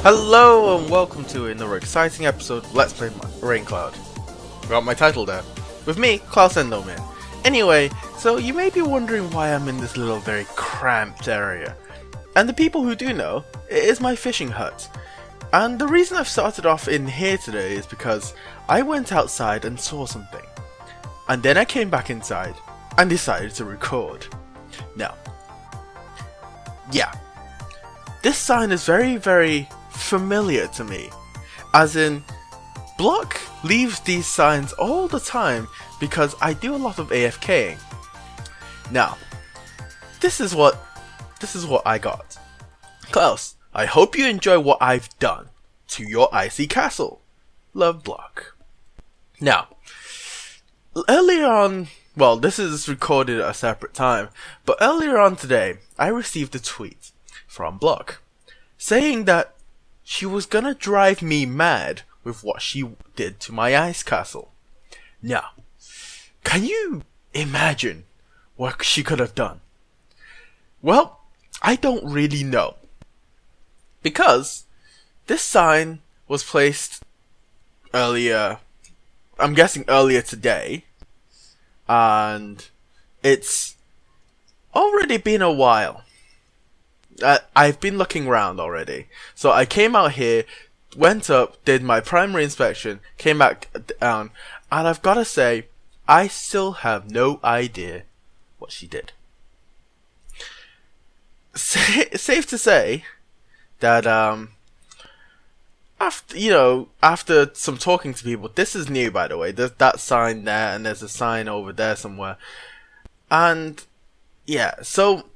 Hello and welcome to another exciting episode of Let's Play Raincloud. Got my title there. With me, Klaus Endomere. Anyway, so you may be wondering why I'm in this little very cramped area. And the people who do know, it is my fishing hut. And the reason I've started off in here today is because I went outside and saw something. And then I came back inside and decided to record. Now, yeah, this sign is very familiar to me, as in Block leaves these signs all the time because I do a lot of AFKing. Now, this is what I got. Klaus, I hope you enjoy what I've done to your icy castle. Love, Block. Now, earlier on, well, this is recorded at a separate time, but earlier on today I received a tweet from Block saying that she was gonna drive me mad with what she did to my ice castle. Now, can you imagine what she could have done? Well, I don't really know. Because this sign was placed earlier, I'm guessing earlier today, and it's already been a while. I've been looking around already. So I came out here, went up, did my primary inspection, came back down, and I've got to say, I still have no idea what she did. Safe to say that after some talking to people, this is new, by the way. There's that sign there, and there's a sign over there somewhere, and yeah, so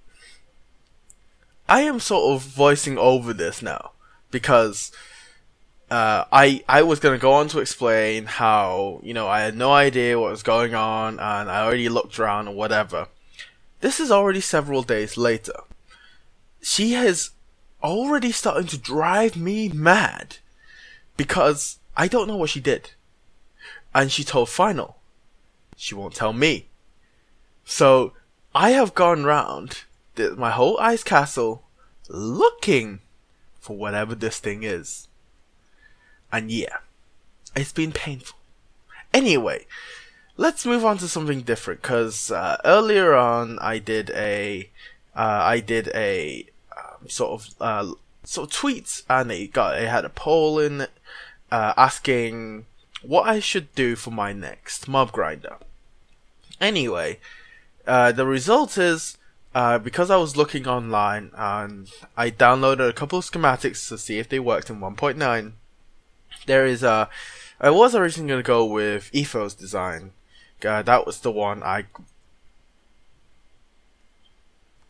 I am sort of voicing over this now because I was going to go on to explain how, I had no idea what was going on and I already looked around or whatever. This is already several days later. She has already started to drive me mad because I don't know what she did. And she told Final. She won't tell me. So I have gone round my whole ice castle looking for whatever this thing is. And yeah, it's been painful. Anyway, let's move on to something different, because earlier on I did a sort of tweets, and it had a poll in it asking what I should do for my next mob grinder. Anyway, the result is, because I was looking online and I downloaded a couple of schematics to see if they worked in 1.9, I was originally going to go with Ethos design. That was the one I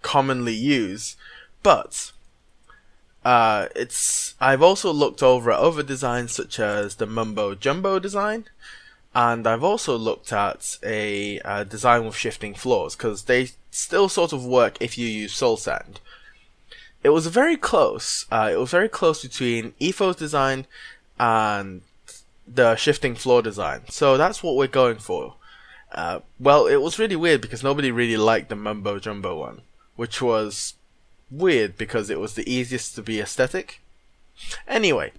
commonly use, but I've also looked over at other designs such as the Mumbo Jumbo design, and I've also looked at a design with shifting floors, because they still sort of work if you use soul sand. It was very close. It was very close between Ethos design and the shifting floor design. So that's what we're going for. Well, it was really weird because nobody really liked the Mumbo Jumbo one, which was weird because it was the easiest to be aesthetic. Anyway,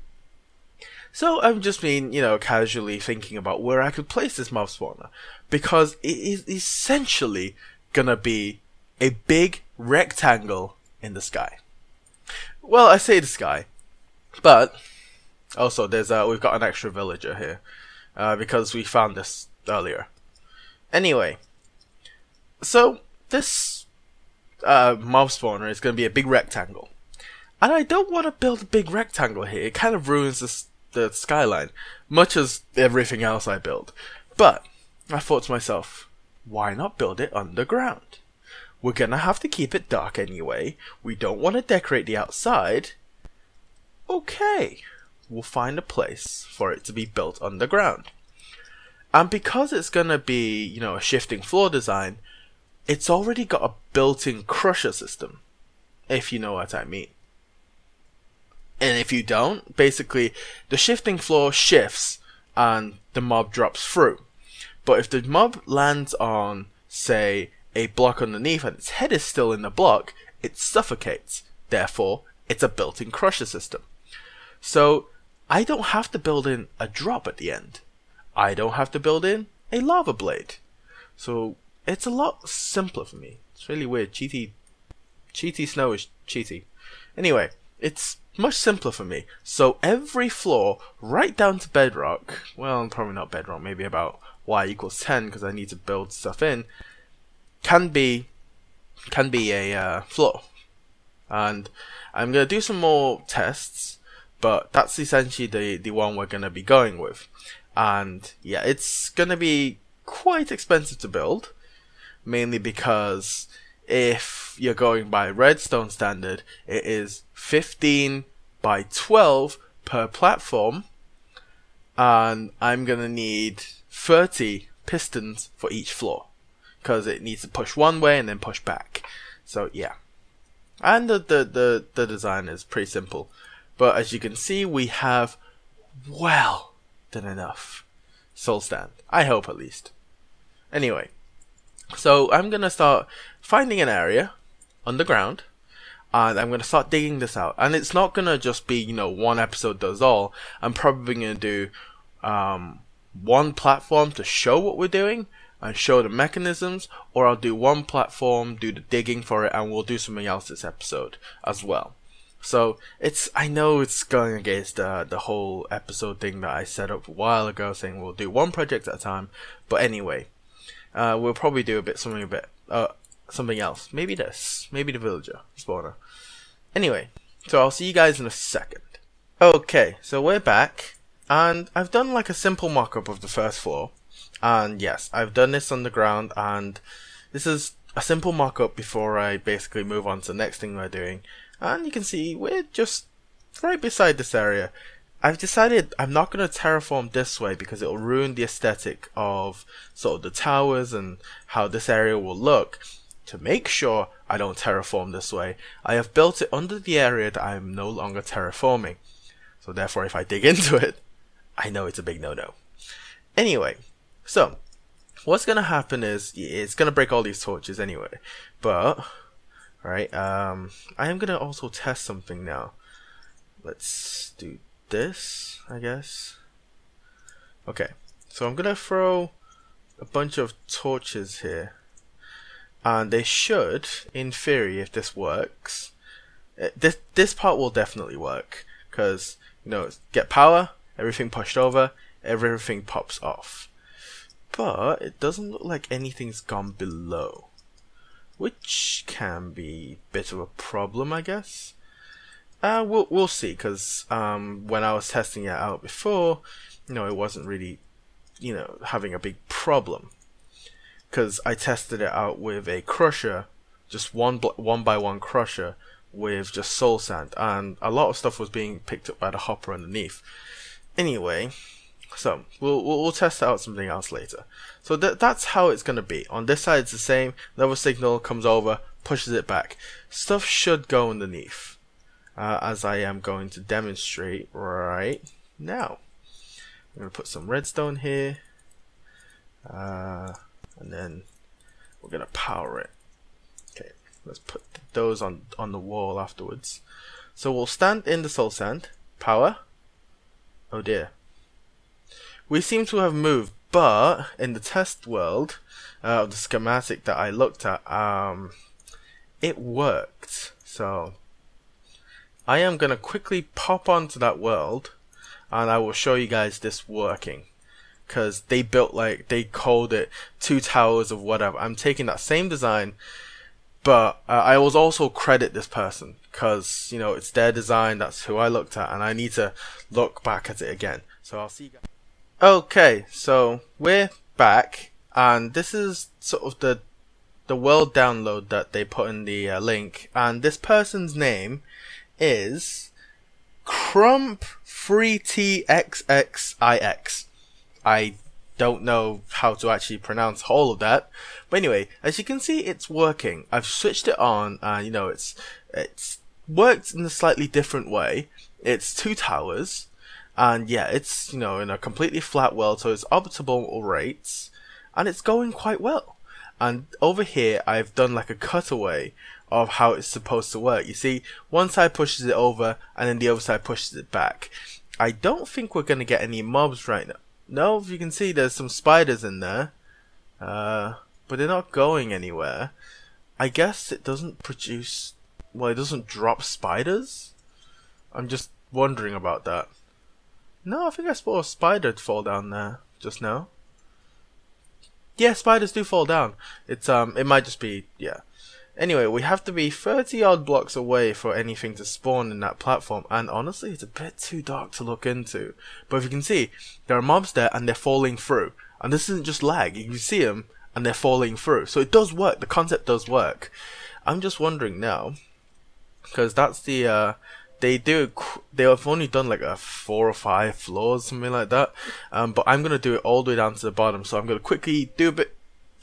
so I've just been, casually thinking about where I could place this mob spawner, because it is essentially gonna be a big rectangle in the sky. Well, I say the sky, but also we've got an extra villager here, because we found this earlier. Anyway, so this mob spawner is gonna be a big rectangle, and I don't want to build a big rectangle here. It kind of ruins the skyline, much as everything else I build. But I thought to myself, why not build it underground? We're gonna have to keep it dark anyway. We don't want to decorate the outside. Okay, we'll find a place for it to be built underground. And because it's gonna be, a shifting floor design, it's already got a built-in crusher system, if you know what I mean. And if you don't, basically the shifting floor shifts and the mob drops through. But if the mob lands on, say, a block underneath and its head is still in the block, it suffocates. Therefore, it's a built-in crusher system. So I don't have to build in a drop at the end. I don't have to build in a lava blade. So it's a lot simpler for me. It's really weird. Cheaty snow is cheaty. Anyway, it's much simpler for me. So every floor, right down to bedrock, well, probably not bedrock, maybe about y equals 10 because I need to build stuff in, can be a floor. And I'm going to do some more tests, but that's essentially the one we're going to be going with. And yeah, it's going to be quite expensive to build, mainly because if you're going by redstone standard, it is 15 by 12 per platform, and I'm going to need 30 pistons for each floor, because it needs to push one way and then push back. So yeah. And the design is pretty simple. But as you can see, we have well than enough soul stand. I hope, at least. Anyway, so I'm going to start finding an area underground, and I'm going to start digging this out. And it's not going to just be, one episode does all. I'm probably going to do one platform to show what we're doing and show the mechanisms, or I'll do one platform, do the digging for it, and we'll do something else this episode as well. So I know it's going against the whole episode thing that I set up a while ago, saying we'll do one project at a time. But anyway, we'll probably do something else. Maybe this, maybe the villager spawner. Anyway, so I'll see you guys in a second. Okay, so we're back, and I've done like a simple mock-up of the first floor. And yes, I've done this on the ground, and this is a simple mock-up before I basically move on to the next thing we're doing. And you can see we're just right beside this area. I've decided I'm not going to terraform this way because it'll ruin the aesthetic of sort of the towers and how this area will look. To make sure I don't terraform this way, I have built it under the area that I'm no longer terraforming. So therefore, if I dig into it, I know it's a big no-no. Anyway, so what's going to happen is it's going to break all these torches anyway. But, right, I am going to also test something now. Let's do this, I guess. Okay, so I'm going to throw a bunch of torches here. And they should, in theory, if this works, this part will definitely work. Because, get power, everything pushed over, everything pops off. But it doesn't look like anything's gone below, which can be a bit of a problem, I guess. We'll see, because when I was testing it out before, it wasn't really, having a big problem. Because I tested it out with a crusher, just one by one crusher with just soul sand, and a lot of stuff was being picked up by the hopper underneath. Anyway, so we'll test out something else later. So that's how it's going to be. On this side it's the same. Another signal comes over, pushes it back. Stuff should go underneath, as I am going to demonstrate right now. I'm going to put some redstone here, and then we're going to power it. Okay, let's put those on the wall afterwards. So we'll stand in the soul sand, power. Oh dear. We seem to have moved, but in the test world of the schematic that I looked at, it worked. So I am going to quickly pop onto that world, and I will show you guys this working. Because they called it 2 towers of whatever. I'm taking that same design, but I will also credit this person. Because, it's their design, that's who I looked at, and I need to look back at it again. So I'll see you guys. Okay, so we're back, and this is sort of the world download that they put in the link. And this person's name is Crump3TXXIX. I don't know how to actually pronounce all of that. But anyway, as you can see, it's working. I've switched it on, and it's worked in a slightly different way. It's 2 towers, and yeah, it's in a completely flat world, so it's optimal rates, and it's going quite well. And over here, I've done like a cutaway of how it's supposed to work. You see, one side pushes it over and then the other side pushes it back. I don't think we're going to get any mobs right now. No, if you can see, there's some spiders in there, but they're not going anywhere. I guess it doesn't produce, well, it doesn't drop spiders? I'm just wondering about that. No, I think I saw a spider fall down there just now. Yeah, spiders do fall down. It's it might just be, yeah. Anyway, we have to be 30 odd blocks away for anything to spawn in that platform, and honestly, it's a bit too dark to look into. But if you can see, there are mobs there and they're falling through. And this isn't just lag, you can see them and they're falling through. So it does work, the concept does work. I'm just wondering now, because that's the, they've only done like a 4 or 5 floors, something like that. But I'm going to do it all the way down to the bottom, so I'm going to quickly do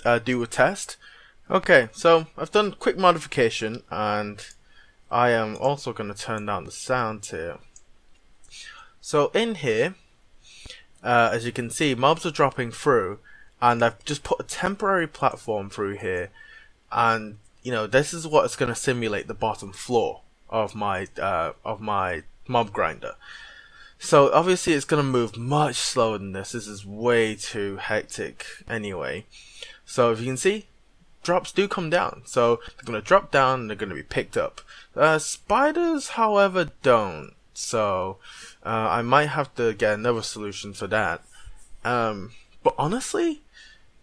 a test. Okay, so I've done a quick modification, and I am also going to turn down the sound here. So in here, as you can see, mobs are dropping through, and I've just put a temporary platform through here, and you know, this is what it's going to simulate the bottom floor of my mob grinder. So obviously it's going to move much slower than this. This is way too hectic anyway. So if you can see, drops do come down, so they're going to drop down and they're going to be picked up. Spiders, however, don't, so I might have to get another solution for that. But honestly,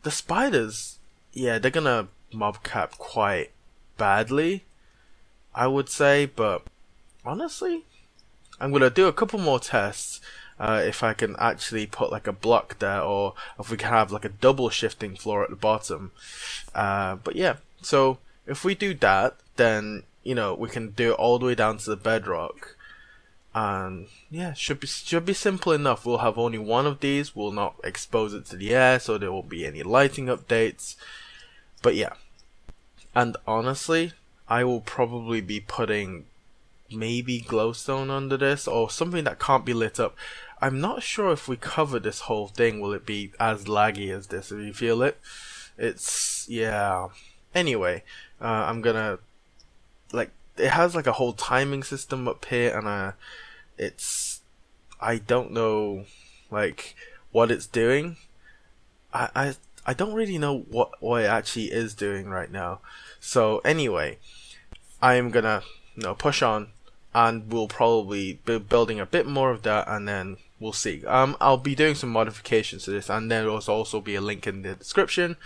the spiders, yeah, they're going to mob cap quite badly, I would say, but honestly, I'm going to do a couple more tests. If I can actually put like a block there, or if we can have like a double shifting floor at the bottom. But yeah, so if we do that, then you know, we can do it all the way down to the bedrock, and yeah, should be simple enough. We'll have only one of these, we'll not expose it to the air, so there won't be any lighting updates. But yeah, and honestly, I will probably be putting maybe glowstone under this, or something that can't be lit up. I'm not sure if we cover this whole thing, will it be as laggy as this, if you feel it? It's, yeah. Anyway, I'm gonna, like, it has like a whole timing system up here, and I don't know, like, what it's doing. I don't really know what it actually is doing right now. So anyway, I'm gonna, you know, push on, and we'll probably be building a bit more of that, and then we'll see. I'll be doing some modifications to this, and there will also be a link in the description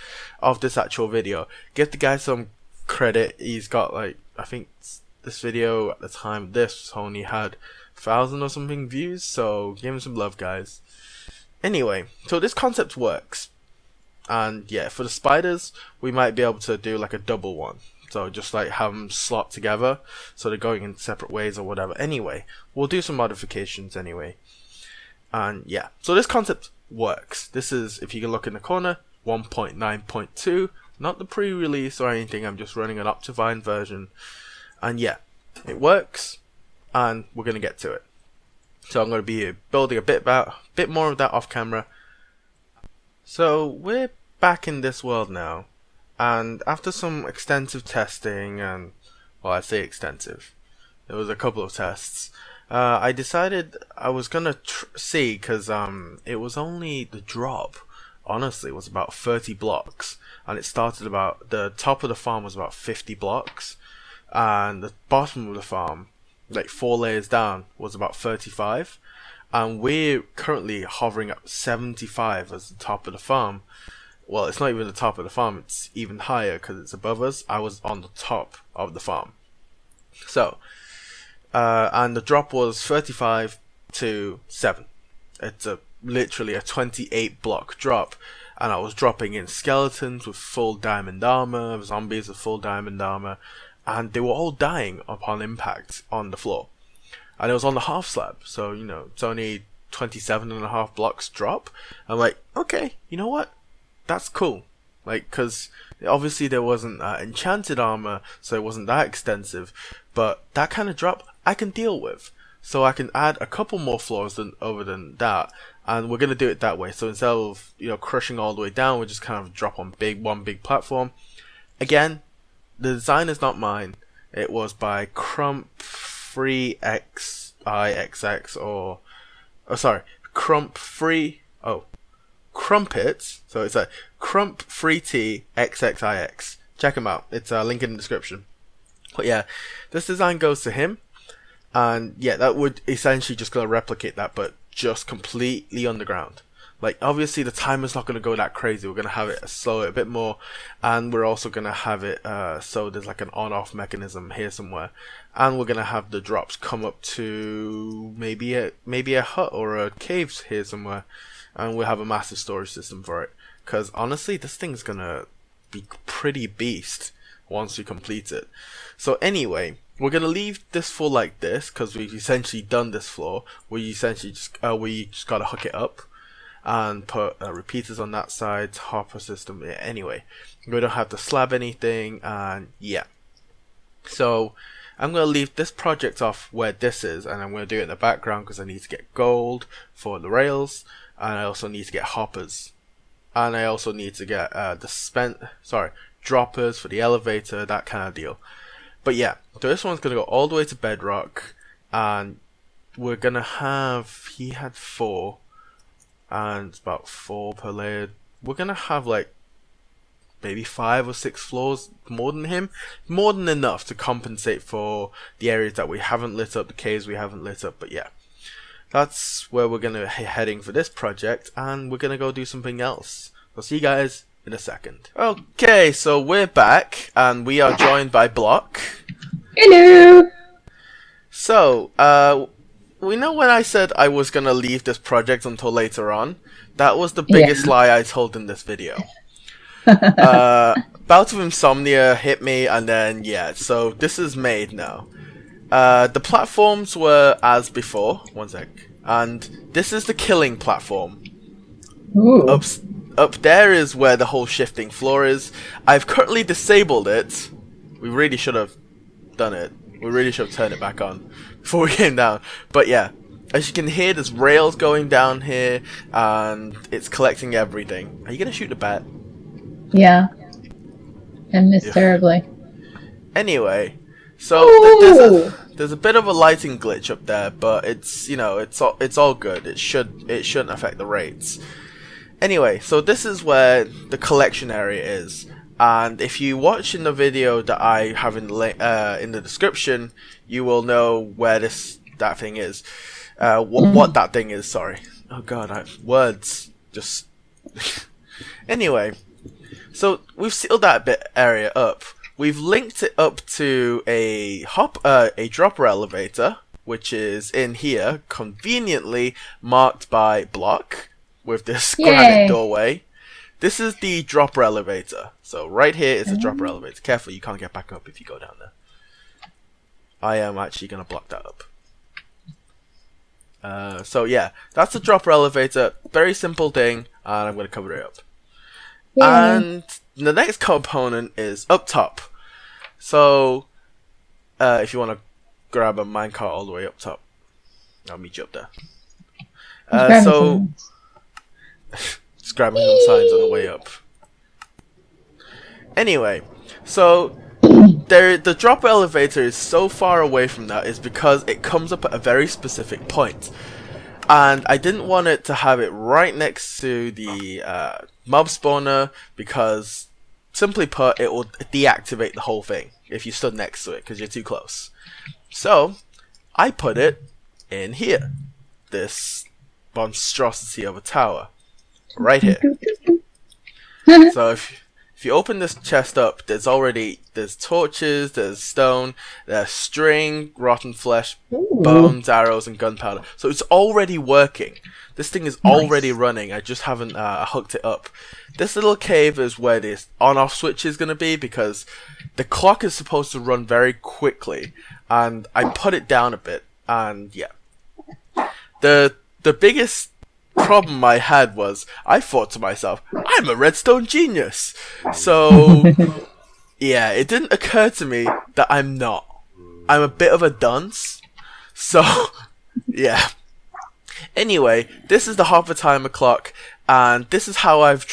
of this actual video. Give the guy some credit. He's got, like, I think this video at the time this only had 1,000 or something views, so give him some love, guys. Anyway, so this concept works, and yeah, for the spiders we might be able to do like a double one. So just like have them slot together, so they're going in separate ways or whatever. Anyway, we'll do some modifications anyway. And yeah, so this concept works. This is, if you can look in the corner, 1.9.2, not the pre-release or anything. I'm just running an Optivine version. And yeah, it works, and we're going to get to it. So I'm going to be building a bit more of that off camera. So we're back in this world now. And after some extensive testing, and, well, I say extensive, there was a couple of tests, I decided I was gonna see, because it was only the drop, honestly, was about 30 blocks, and it started about, the top of the farm was about 50 blocks, and the bottom of the farm, like 4 layers down, was about 35, and we're currently hovering at 75 as the top of the farm. Well, it's not even the top of the farm, it's even higher because it's above us. I was on the top of the farm. So, and the drop was 35 to 7. It's literally a 28 block drop. And I was dropping in skeletons with full diamond armor, zombies with full diamond armor, and they were all dying upon impact on the floor. And it was on the half slab, so, you know, it's only 27.5 blocks drop. I'm like, okay, you know what? That's cool, like, because obviously there wasn't enchanted armor, so it wasn't that extensive, but that kind of drop I can deal with, so I can add a couple more floors than that, and we're gonna do it that way. So instead of, you know, crushing all the way down, we just kind of drop on one big platform. Again, the design is not mine. It was by Crump3xixx Crumpet. So it's a Crump3t xxix. Check him out. It's a link in the description. But yeah, this design goes to him, and yeah, that would essentially just gonna replicate that, but just completely underground. Like, obviously the timer's not gonna go that crazy. We're gonna have it slow it a bit more, and we're also gonna have it so there's like an on-off mechanism here somewhere, and we're gonna have the drops come up to maybe a hut or a cave here somewhere, and we'll have a massive storage system for it. Because honestly, this thing's gonna be pretty beast once we complete it. So anyway, we're gonna leave this floor like this because we've essentially done this floor. We essentially just gotta hook it up and put repeaters on that side, hopper system. Yeah, anyway, we don't have to slab anything, and yeah. So I'm gonna leave this project off where this is, and I'm gonna do it in the background because I need to get gold for the rails, and I also need to get hoppers, and I also need to get droppers for the elevator, that kind of deal. But yeah, so this one's gonna go all the way to bedrock, and we're gonna have, he had 4, and it's about 4 per layer. We're gonna have like maybe 5 or 6 floors more than him, more than enough to compensate for the areas that we haven't lit up, the caves we haven't lit up. But yeah, that's where we're gonna be heading for this project, and we're gonna go do something else. I'll see you guys in a second. Okay, so we're back, and we are joined by Block. Hello! So, we know when I said I was gonna leave this project until later on, that was the biggest lie I told in this video. Bout of insomnia hit me, and then, yeah, so this is made now. The platforms were as before, one sec, and this is the killing platform. Ooh. Up there is where the whole shifting floor is. I've currently disabled it. We really should have done it. We really should have turned it back on before we came down. But yeah, as you can hear, there's rails going down here, and it's collecting everything. Are you gonna shoot the bat? Yeah. I missed terribly. Anyway, so there's a bit of a lighting glitch up there, but it's, you know, it's all good. It shouldn't affect the rates. Anyway, so this is where the collection area is, and if you watch in the video that I have in the description, you will know where that thing is. What that thing is, sorry. Oh god, words just... Anyway, so we've sealed that area up. We've linked it up to a dropper elevator, which is in here, conveniently marked by Block, with this granite doorway. This is the dropper elevator. So right here is the dropper elevator. Careful, you can't get back up if you go down there. I am actually going to block that up. So yeah, that's the dropper elevator. Very simple thing, and I'm going to cover it up. Yay. And the next component is up top. So if you want to grab a minecart all the way up top, I'll meet you up there. Just grabbing some signs on the way up. Anyway, so the drop elevator is so far away from that is because it comes up at a very specific point. And I didn't want it to have it right next to the mob spawner because, simply put, it will deactivate the whole thing if you stood next to it because you're too close. So, I put it in here. This monstrosity of a tower. Right here. So if you open this chest up, there's torches, there's stone, there's string, rotten flesh, bones, arrows, and gunpowder. So it's already working. This thing is already running. I just haven't hooked it up. This little cave is where this on-off switch is going to be because the clock is supposed to run very quickly, and I put it down a bit. And yeah, the biggest problem I had was I thought to myself, I'm a redstone genius. So yeah, it didn't occur to me that I'm not. I'm a bit of a dunce. So yeah. Anyway, this is the hopper timer clock, and this is how I've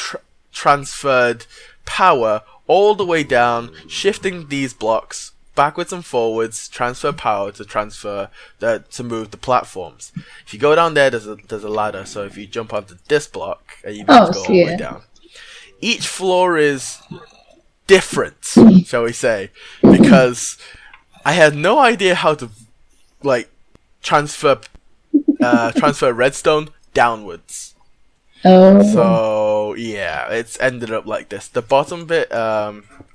transferred power all the way down, shifting these blocks backwards and forwards, transfer power to move the platforms. If you go down there, there's a ladder. So if you jump onto this block, and you just go all the way down. Each floor is different, shall we say, because I had no idea how to transfer redstone downwards. Oh. So yeah, it's ended up like this. The bottom bit,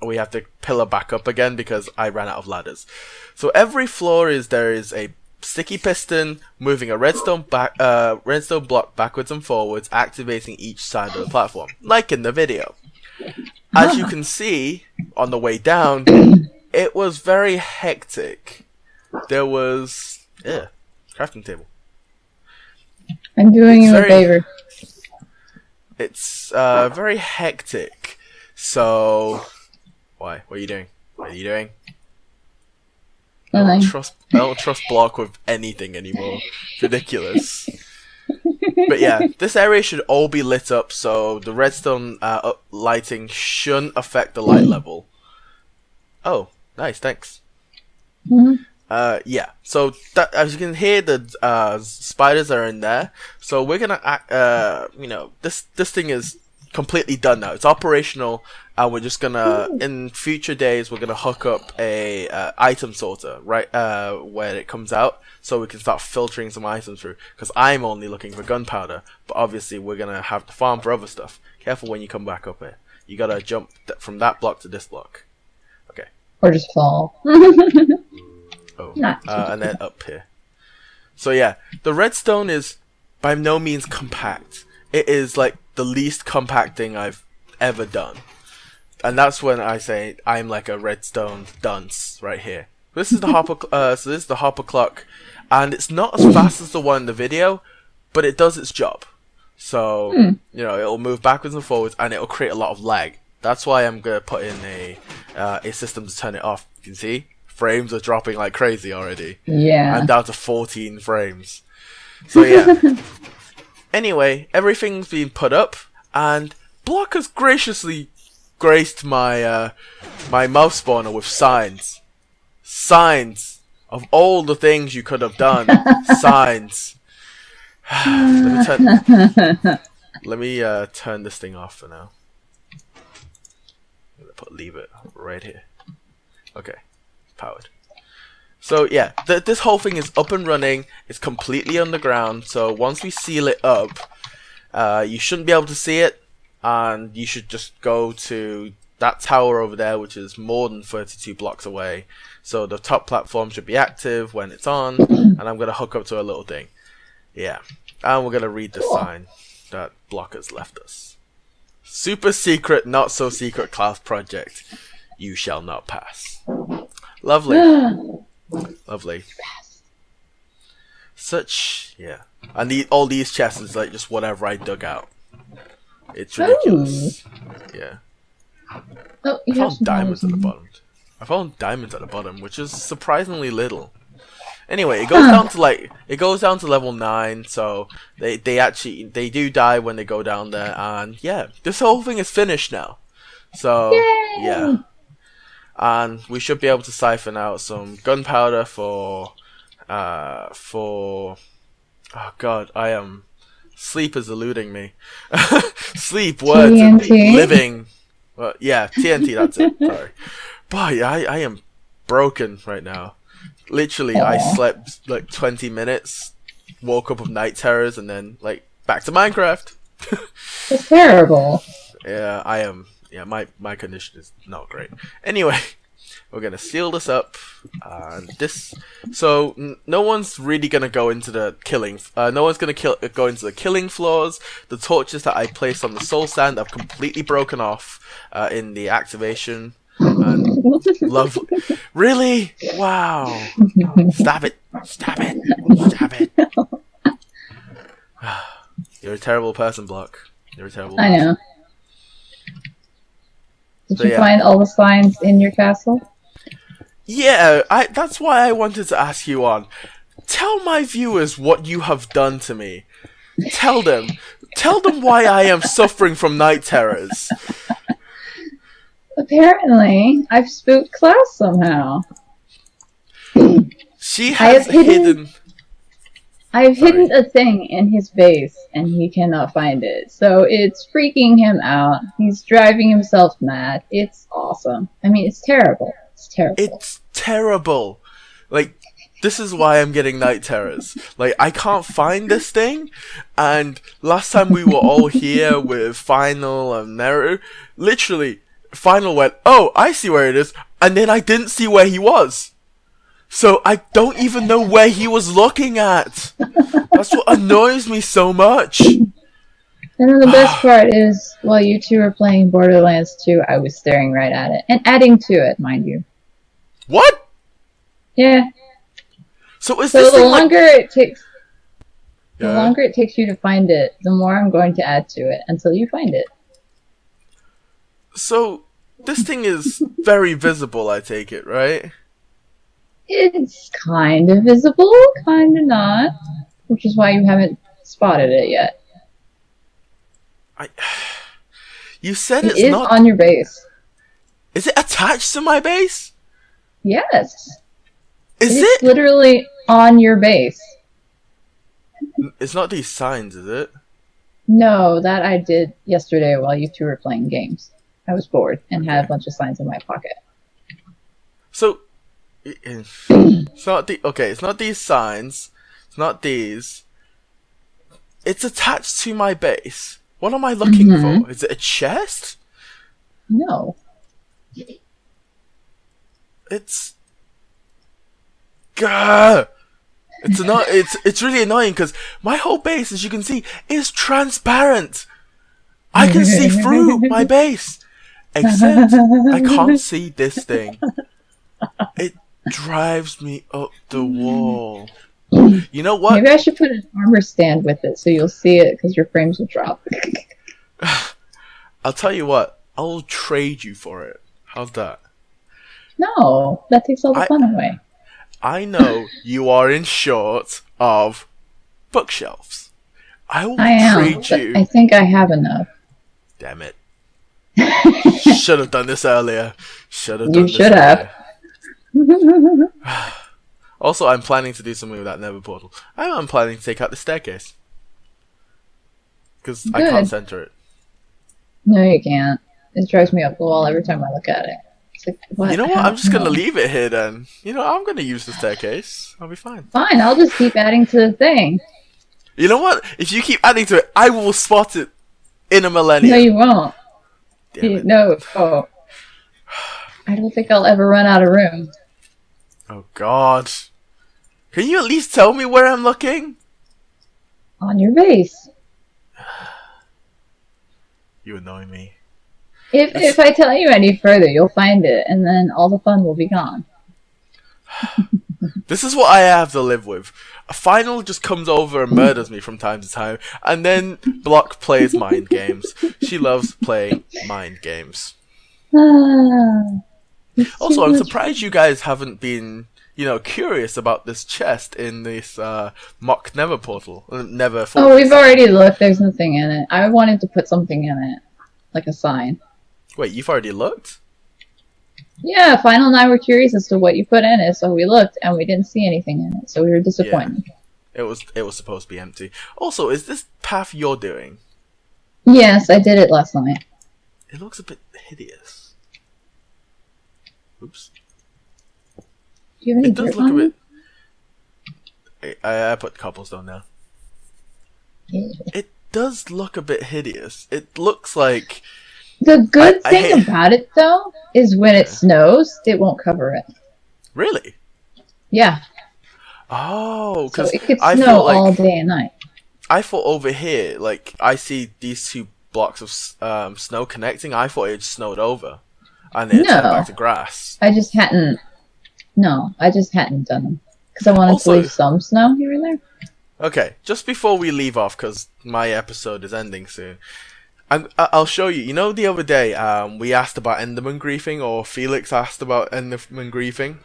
we have to pillar back up again because I ran out of ladders. So every floor there is a sticky piston moving a redstone block backwards and forwards, activating each side of the platform, like in the video. As you can see on the way down, it was very hectic. There was crafting table. I'm doing you a favor. It's very hectic. So, why? What are you doing? What are you doing? I don't trust block with anything anymore. It's ridiculous. But yeah, this area should all be lit up, so the redstone lighting shouldn't affect the light level. Oh, nice, thanks. Mm-hmm. Yeah, so that, as you can hear, the spiders are in there. So we're gonna, this thing is completely done now. It's operational, and we're just gonna, in future days, we're gonna hook up a item sorter right where it comes out, so we can start filtering some items through. Because I'm only looking for gunpowder, but obviously we're gonna have to farm for other stuff. Careful when you come back up here. You gotta jump from that block to this block. Okay. Or just fall. Oh, and then up here. So yeah, the redstone is by no means compact. It is like the least compact thing I've ever done. And that's when I say I'm like a redstone dunce right here. This is the hopper. So this is the hopper clock, and it's not as fast as the one in the video, but it does its job. So it'll move backwards and forwards, and it'll create a lot of lag. That's why I'm gonna put in a system to turn it off. You can see frames are dropping like crazy already. Yeah. I'm down to 14 frames. So yeah. Anyway, everything's been put up, and Block has graciously graced my my mouse spawner with signs. Signs of all the things you could have done. Signs. Let me turn this thing off for now. I'm gonna leave it right here. Okay, powered. So yeah, this whole thing is up and running. It's completely underground. So once we seal it up, you shouldn't be able to see it, and you should just go to that tower over there, which is more than 32 blocks away. So the top platform should be active when it's on, and I'm gonna hook up to a little thing. Yeah, and we're gonna read the sign that Block has left us. Super secret, not so secret Klaus project. You shall not pass. Lovely. Lovely. Such, yeah. And all these chests is like just whatever I dug out. It's ridiculous. Yeah. Oh, I found diamonds at the bottom. I found diamonds at the bottom, which is surprisingly little. Anyway, it goes down to level 9, so they do die when they go down there, and yeah, this whole thing is finished now. So Yay! Yeah. And we should be able to siphon out some gunpowder for oh god, sleep is eluding me. Sleep, words, and living. Well, yeah, TNT, that's it. Sorry. Boy, I am broken right now. Literally, I slept like 20 minutes, woke up with night terrors, and then like back to Minecraft. It's terrible. Yeah, I am. Yeah, my condition is not great. Anyway, we're gonna seal this up. So no one's really gonna go into the killing. No one's gonna go into the killing floors. The torches that I placed on the soul sand have completely broken off in the activation. And love, really? Wow! Stop it! Stop it! Stop it! You're a terrible person, Block. You're a terrible person. I know. Did you find all the signs in your castle? Yeah, that's why I wanted to ask you on. Tell my viewers what you have done to me. Tell them why I am suffering from night terrors. Apparently, I've spooked Klaus somehow. She I has have hidden- hidden. I've Sorry. hidden a thing in his base, and he cannot find it. So it's freaking him out. He's driving himself mad. It's awesome. I mean, it's terrible. It's terrible. It's terrible. Like, this is why I'm getting night terrors. Like, I can't find this thing, and last time we were all here with Final and Neru, literally, Final went, oh, I see where it is, and then I didn't see where he was. So I don't even know where he was looking at. That's what annoys me so much. And then the best part is, while you two were playing Borderlands 2, I was staring right at it. And adding to it, mind you. What? Yeah. So is So this the thing longer it takes... Yeah. The longer it takes you to find it, the more I'm going to add to it until you find it. So, this thing is very visible, I take it, right? It's kind of visible, kind of not. Which is why you haven't spotted it yet. You said It it's is not... on your base. Is it attached to my base? Yes. Is It's it? literally on your base. It's not these signs, is it? No, that I did yesterday while you two were playing games. I was bored and had a bunch of signs in my pocket. So, it's not it's not these signs. It's not these. It's attached to my base. What am I looking for? Is it a chest? No. It's... Gah! It's really annoying because my whole base, as you can see, is transparent. I can see through my base. Except I can't see this thing. It drives me up the wall. You know what? Maybe I should put an armor stand with it so you'll see it because your frames will drop. I'll tell you what. I'll trade you for it. How's that? No, that takes all the fun away. I know you are in short of bookshelves. I will I am, trade but you. I think I have enough. Damn it. Should have done this earlier. You should have. Also, I'm planning to do something with that Nether portal. I'm planning to take out the staircase. Because I can't center it. No, you can't. It drives me up the wall every time I look at it. It's like, what? You know what? I'm just going to No. leave it here then. You know, I'm going to use the staircase. I'll be fine. Fine, I'll just keep adding to the thing. You know what? If you keep adding to it, I will spot it in a millennium. No, you won't. Damn it. No. Oh. I don't think I'll ever run out of room. Oh, God. Can you at least tell me where I'm looking? On your base. You annoy me. If I tell you any further, you'll find it, and then all the fun will be gone. This is what I have to live with. A Final just comes over and murders me from time to time, and then Block plays mind games. She loves playing mind games. Also, I'm surprised you guys haven't been, curious about this chest in this mock Nether portal. Nether fortress. Oh, we've already looked. There's nothing in it. I wanted to put something in it. Like a sign. Wait, you've already looked? Yeah, Final and I were curious as to what you put in it, so we looked, and we didn't see anything in it, so we were disappointed. Yeah. It was supposed to be empty. Also, is this path you're doing? Yes, I did it last night. It looks a bit hideous. Oops. Do you have any It does dirt look a on bit... I put cobblestone now. you? It does look a bit hideous. It looks like... The good I thing hate- about it, though, is when it snows, it won't cover it. Really? Yeah, Oh, so because it could I snow thought all day and night. I thought over here, I see these two blocks of snow connecting. I thought it snowed over, and it turned No. back to grass. I just hadn't done them. Because I wanted Also- to leave some snow here and there. Okay, just before we leave off, because my episode is ending soon, I'll show you. You know, the other day, we asked about Enderman griefing, or Felix asked about Enderman griefing.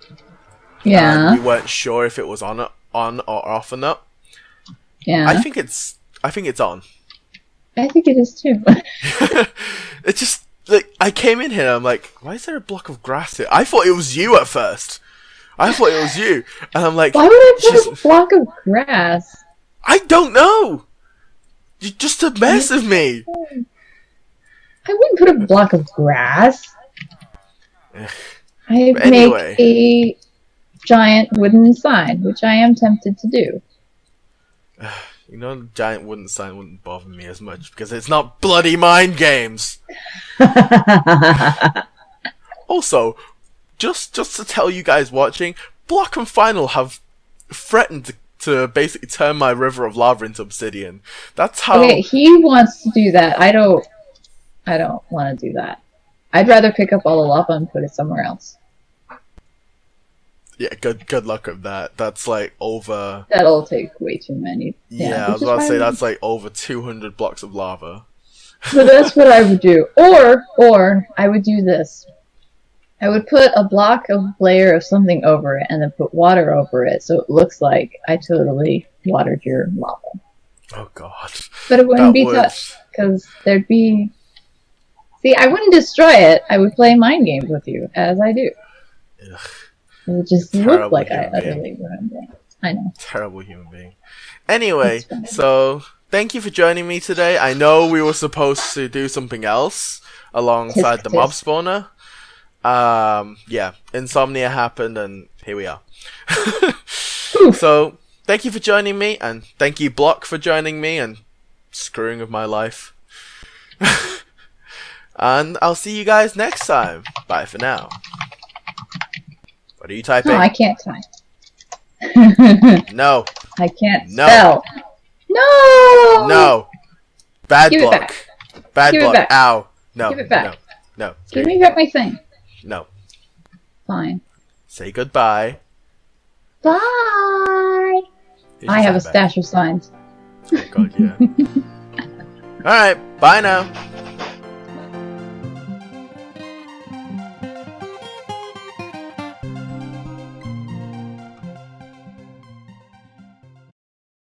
Yeah, We weren't sure if it was on or off or not. yeah. I think it's on. I think it is too. It's just I came in here and I'm like, why is there a block of grass here? I thought it was you at first. I thought it was you. And I'm like, Why would I put a block of grass? I don't know. You just to mess with me. I wouldn't put a block of grass. I anyway. make a giant wooden sign, which I am tempted to do. You know, the giant wooden sign wouldn't bother me as much because it's not bloody mind games. Also, just to tell you guys watching, Block and Final have threatened to basically turn my river of lava into obsidian. That's how. Okay, he wants to do that. I don't want to do that. I'd rather pick up all the lava and put it somewhere else. Yeah, good luck with that. That's like over. That'll take way too many. Yeah, I was about to say that's like over 200 blocks of lava. So that's what I would do. Or I would do this. I would put a block of layer of something over it and then put water over it so it looks like I totally watered your lava. Oh god. But it wouldn't be touched because there'd be... See, I wouldn't destroy it. I would play mind games with you, as I do. Ugh. It would just look like I utterly ruined it. I know. Terrible human being. Anyway, so thank you for joining me today. I know we were supposed to do something else alongside the mob spawner. Yeah, insomnia happened and here we are. So thank you for joining me, and thank you Block for joining me and screwing with my life. And I'll see you guys next time. Bye for now. What are you typing? No, I can't type. No. I can't spell. No! No. Bad Give Block. it back. Bad Give Block. it back. Ow. No. Give it back. No. Give me back my thing. No. Fine. Say goodbye. Bye! I have a stash of signs. Oh god, yeah. Alright, bye now.